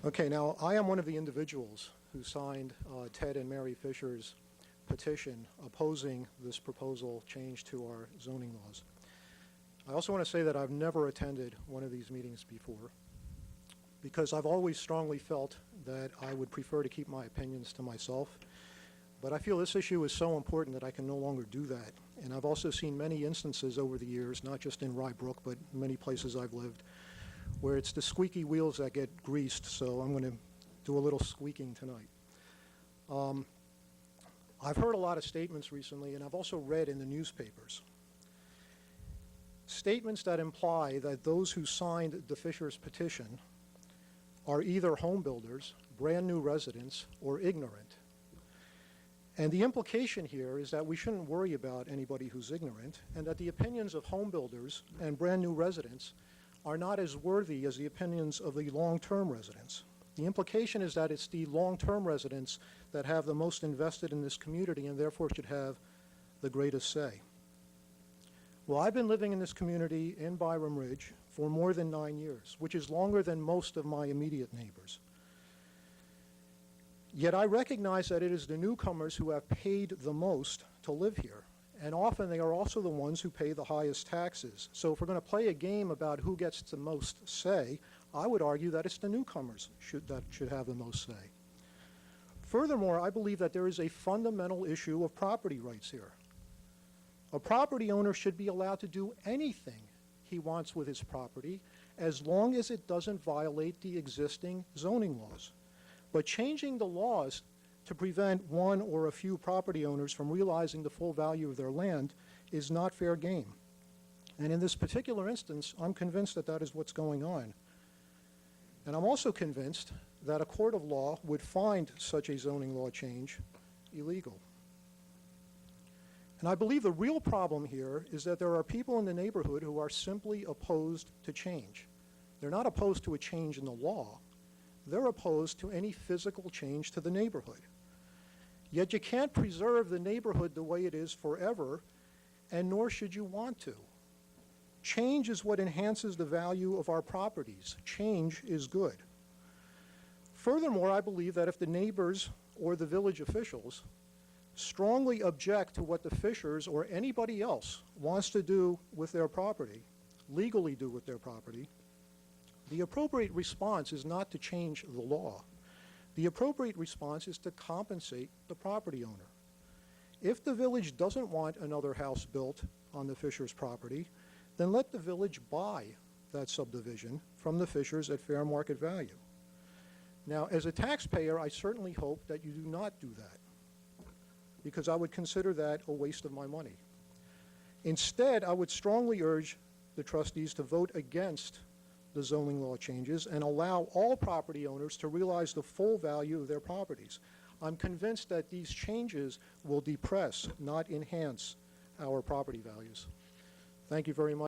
Okay, now I am one of the individuals who signed Ted and Mary Fisher's petition opposing this proposal change to our zoning laws. I also want to say that I've never attended one of these meetings before because I've always strongly felt that I would prefer to keep my opinions to myself. But I feel this issue is so important that I can no longer do that. And I've also seen many instances over the years, not just in Rye Brook, but many places I've lived, where it's the squeaky wheels that get greased. So I'm going to do a little squeaking tonight. I've heard a lot of statements recently, and I've also read in the newspapers statements that imply that those who signed the Fishers petition are either home builders, brand new residents, or ignorant. And the implication here is that we shouldn't worry about anybody who's ignorant, and that the opinions of home builders and brand new residents are not as worthy as the opinions of the long-term residents. The implication is that it's the long-term residents that have the most invested in this community and therefore should have the greatest say. Well, I've been living in this community in Byram Ridge for more than 9 years, which is longer than most of my immediate neighbors. Yet I recognize that it is the newcomers who have paid the most to live here, and often they are also the ones who pay the highest taxes. So if we're going to play a game about who gets the most say, I would argue that it's the newcomers that should have the most say. Furthermore, I believe that there is a fundamental issue of property rights here. A property owner should be allowed to do anything he wants with his property as long as it doesn't violate the existing zoning laws. But changing the laws to prevent one or a few property owners from realizing the full value of their land is not fair game. And in this particular instance, I'm convinced that that is what's going on. And I'm also convinced that a court of law would find such a zoning law change illegal. And I believe the real problem here is that there are people in the neighborhood who are simply opposed to change. They're not opposed to a change in the law. They're opposed to any physical change to the neighborhood. Yet you can't preserve the neighborhood the way it is forever, and nor should you want to. Change is what enhances the value of our properties. Change is good. Furthermore, I believe that if the neighbors or the village officials strongly object to what the Fishers or anybody else wants to do with their property, legally do with their property, the appropriate response is not to change the law. The appropriate response is to compensate the property owner. If the village doesn't want another house built on the Fishers' property, then let the village buy that subdivision from the Fishers at fair market value. Now, as a taxpayer, I certainly hope that you do not do that, because I would consider that a waste of my money. Instead, I would strongly urge the trustees to vote against the zoning law changes and allow all property owners to realize the full value of their properties. I'm convinced that these changes will depress, not enhance, our property values. Thank you very much.